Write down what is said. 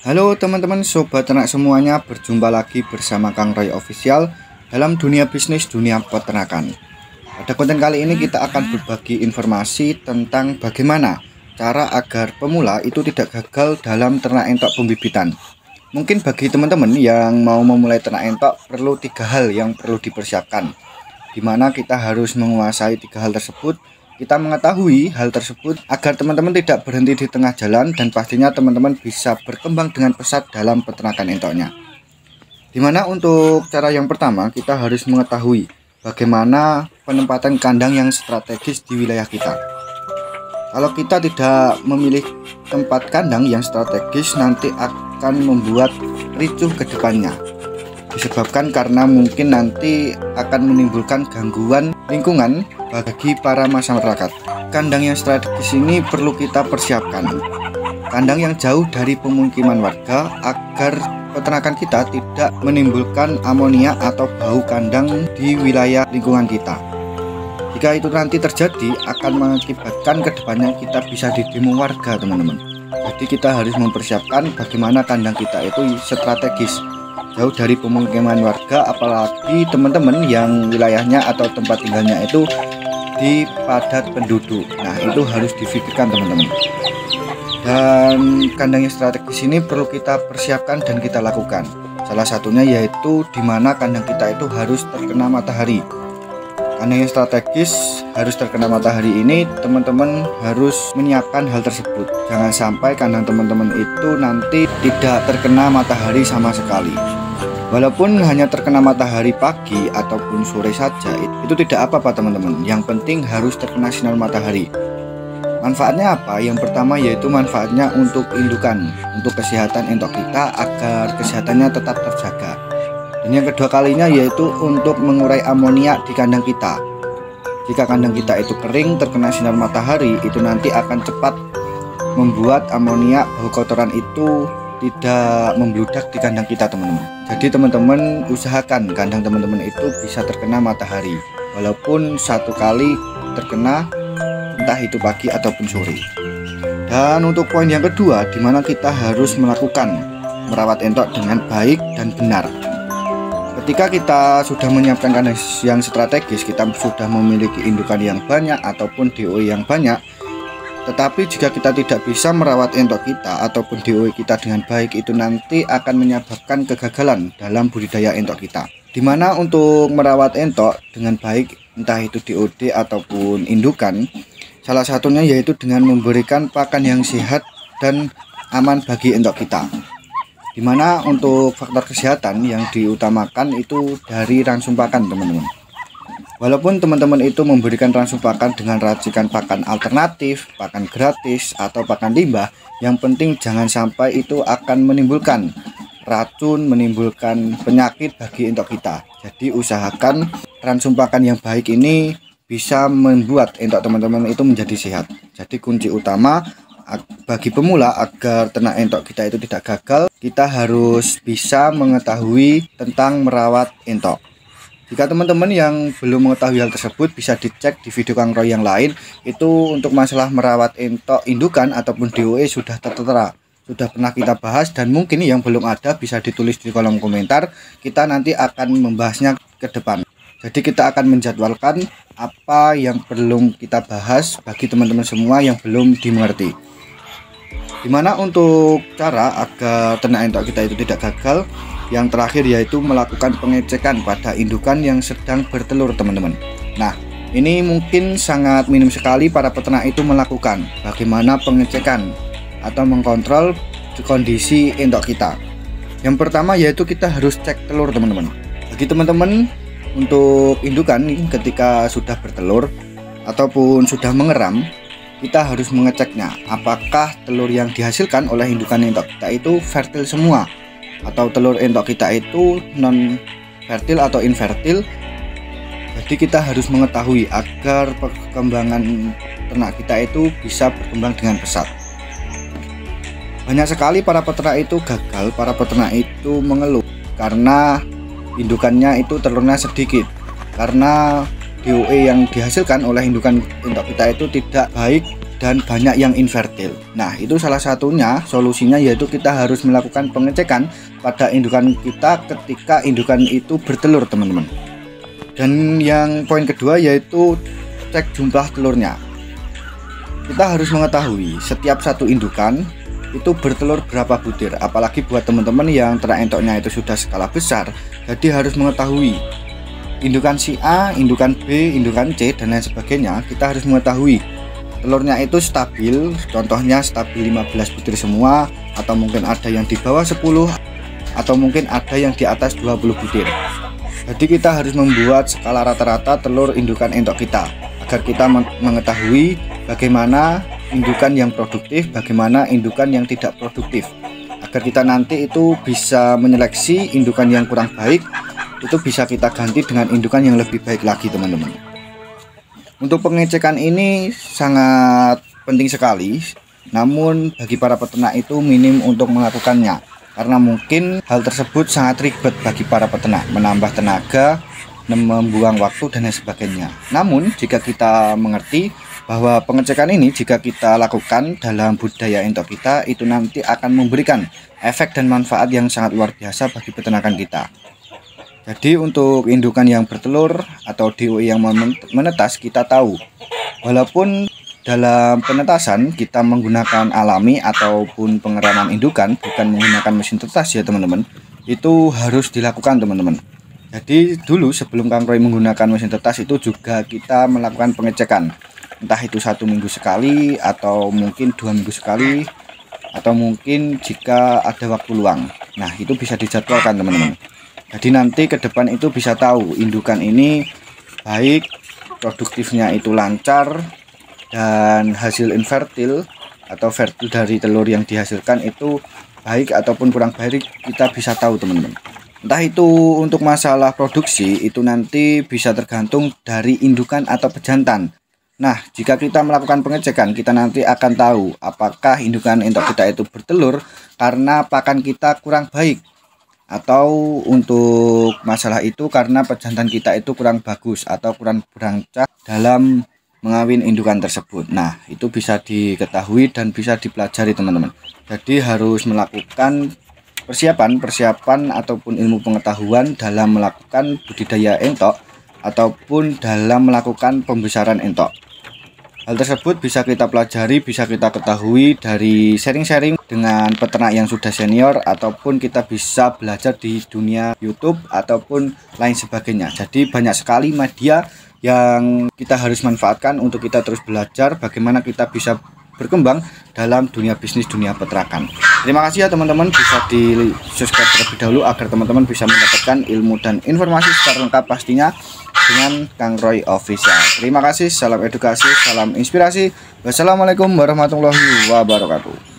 Halo teman-teman sobat ternak semuanya, berjumpa lagi bersama Kang Roy Official dalam dunia bisnis dunia peternakan. Pada konten kali ini kita akan berbagi informasi tentang bagaimana cara agar pemula itu tidak gagal dalam ternak entok pembibitan. Mungkin bagi teman-teman yang mau memulai ternak entok perlu 3 hal yang perlu dipersiapkan, dimana kita harus menguasai 3 hal tersebut. Kita mengetahui hal tersebut agar teman-teman tidak berhenti di tengah jalan dan pastinya teman-teman bisa berkembang dengan pesat dalam peternakan entoknya. Dimana untuk cara yang pertama kita harus mengetahui bagaimana penempatan kandang yang strategis di wilayah kita. Kalau kita tidak memilih tempat kandang yang strategis, nanti akan membuat ricuh ke depannya. Disebabkan karena mungkin nanti akan menimbulkan gangguan lingkungan bagi para masyarakat. Kandang yang strategis ini perlu kita persiapkan. Kandang yang jauh dari pemukiman warga agar peternakan kita tidak menimbulkan amonia atau bau kandang di wilayah lingkungan kita. Jika itu nanti terjadi akan mengakibatkan kedepannya kita bisa didemo warga, teman-teman. Jadi kita harus mempersiapkan bagaimana kandang kita itu strategis, jauh dari pemukiman warga, apalagi teman-teman yang wilayahnya atau tempat tinggalnya itu di padat penduduk. Nah, itu harus difikirkan teman-teman. Dan kandang yang strategis ini perlu kita persiapkan dan kita lakukan. Salah satunya yaitu di mana kandang kita itu harus terkena matahari. Kandang yang strategis harus terkena matahari ini teman-teman harus menyiapkan hal tersebut. Jangan sampai kandang teman-teman itu nanti tidak terkena matahari sama sekali. Walaupun hanya terkena matahari pagi ataupun sore saja, itu tidak apa-apa teman-teman. Yang penting harus terkena sinar matahari. Manfaatnya apa? Yang pertama yaitu manfaatnya untuk indukan, untuk kesehatan entok kita agar kesehatannya tetap terjaga. Dan yang kedua kalinya yaitu untuk mengurai amonia di kandang kita. Jika kandang kita itu kering terkena sinar matahari, itu nanti akan cepat membuat amonia, bau kotoran itu tidak membludak di kandang kita, teman-teman. Jadi teman-teman usahakan kandang teman-teman itu bisa terkena matahari, walaupun satu kali terkena, entah itu pagi ataupun sore. Dan untuk poin yang kedua, dimana kita harus melakukan merawat entok dengan baik dan benar. Ketika kita sudah menyiapkan kandang yang strategis, kita sudah memiliki indukan yang banyak ataupun DOE yang banyak. Tetapi jika kita tidak bisa merawat entok kita ataupun DOE kita dengan baik, itu nanti akan menyebabkan kegagalan dalam budidaya entok kita. Dimana untuk merawat entok dengan baik, entah itu DOD ataupun indukan, salah satunya yaitu dengan memberikan pakan yang sehat dan aman bagi entok kita. Dimana untuk faktor kesehatan yang diutamakan itu dari ransum pakan, teman-teman. Walaupun teman-teman itu memberikan ransum pakan dengan racikan pakan alternatif, pakan gratis, atau pakan limbah, yang penting jangan sampai itu akan menimbulkan racun, menimbulkan penyakit bagi entok kita. Jadi usahakan ransum pakan yang baik ini bisa membuat entok teman-teman itu menjadi sehat. Jadi kunci utama bagi pemula agar ternak entok kita itu tidak gagal, kita harus bisa mengetahui tentang merawat entok. Jika teman-teman yang belum mengetahui hal tersebut, bisa dicek di video Kang Roy yang lain. Itu untuk masalah merawat entok indukan ataupun DOE sudah tertera, sudah pernah kita bahas. Dan mungkin yang belum ada bisa ditulis di kolom komentar. Kita nanti akan membahasnya ke depan. Jadi kita akan menjadwalkan apa yang belum kita bahas bagi teman-teman semua yang belum dimengerti. Dimana untuk cara agar ternak entok kita itu tidak gagal, yang terakhir yaitu melakukan pengecekan pada indukan yang sedang bertelur, teman-teman. Nah, ini mungkin sangat minim sekali para peternak itu melakukan bagaimana pengecekan atau mengkontrol kondisi entok kita. Yang pertama yaitu kita harus cek telur, teman-teman. Bagi teman-teman untuk indukan ketika sudah bertelur ataupun sudah mengeram, kita harus mengeceknya apakah telur yang dihasilkan oleh indukan entok kita itu fertil semua, atau telur entok kita itu non fertil atau infertil. Jadi kita harus mengetahui agar perkembangan ternak kita itu bisa berkembang dengan pesat. Banyak sekali para peternak itu gagal, para peternak itu mengeluh karena indukannya itu telurnya sedikit, karena DOE yang dihasilkan oleh indukan entok kita itu tidak baik dan banyak yang infertil. Nah, itu salah satunya solusinya yaitu kita harus melakukan pengecekan pada indukan kita ketika indukan itu bertelur, teman-teman. Dan yang poin kedua yaitu cek jumlah telurnya. Kita harus mengetahui setiap satu indukan itu bertelur berapa butir, apalagi buat teman-teman yang ternak entoknya itu sudah skala besar, jadi harus mengetahui indukan si A, indukan B, indukan C, dan lain sebagainya. Kita harus mengetahui telurnya itu stabil, contohnya stabil 15 butir semua, atau mungkin ada yang di bawah 10, atau mungkin ada yang di atas 20 butir. Jadi kita harus membuat skala rata-rata telur indukan entok kita, agar kita mengetahui bagaimana indukan yang produktif, bagaimana indukan yang tidak produktif, agar kita nanti itu bisa menyeleksi indukan yang kurang baik, itu bisa kita ganti dengan indukan yang lebih baik lagi, teman-teman. Untuk pengecekan ini sangat penting sekali, namun bagi para peternak itu minim untuk melakukannya, karena mungkin hal tersebut sangat ribet bagi para peternak, menambah tenaga, membuang waktu, dan lain sebagainya. Namun jika kita mengerti bahwa pengecekan ini jika kita lakukan dalam budaya entok kita, itu nanti akan memberikan efek dan manfaat yang sangat luar biasa bagi peternakan kita. Jadi untuk indukan yang bertelur atau DOI yang menetas, kita tahu walaupun dalam penetasan kita menggunakan alami ataupun pengeraman indukan, bukan menggunakan mesin tetas ya teman-teman, itu harus dilakukan, teman-teman. Jadi dulu sebelum Kang Roy menggunakan mesin tetas itu juga kita melakukan pengecekan, entah itu 1 minggu sekali, atau mungkin 2 minggu sekali, atau mungkin jika ada waktu luang. Nah, itu bisa dijadwalkan, teman-teman. Jadi nanti ke depan itu bisa tahu indukan ini baik, produktifnya itu lancar, dan hasil infertil atau fertil dari telur yang dihasilkan itu baik ataupun kurang baik, kita bisa tahu, teman-teman. Entah itu untuk masalah produksi, itu nanti bisa tergantung dari indukan atau pejantan. Nah, jika kita melakukan pengecekan, kita nanti akan tahu apakah indukan entok kita itu bertelur karena pakan kita kurang baik, atau untuk masalah itu karena pejantan kita itu kurang bagus atau kurang berancak dalam mengawin indukan tersebut. Nah, itu bisa diketahui dan bisa dipelajari, teman-teman. Jadi harus melakukan persiapan ataupun ilmu pengetahuan dalam melakukan budidaya entok ataupun dalam melakukan pembesaran entok. Hal tersebut bisa kita pelajari, bisa kita ketahui dari sharing-sharing dengan peternak yang sudah senior, ataupun kita bisa belajar di dunia YouTube ataupun lain sebagainya. Jadi banyak sekali media yang kita harus manfaatkan untuk kita terus belajar bagaimana kita bisa berkembang dalam dunia bisnis, dunia peternakan. Terima kasih ya teman-teman, bisa di subscribe terlebih dahulu agar teman-teman bisa mendapatkan ilmu dan informasi secara lengkap pastinya dengan Kang Roy Official. Terima kasih, salam edukasi, salam inspirasi. Wassalamualaikum warahmatullahi wabarakatuh.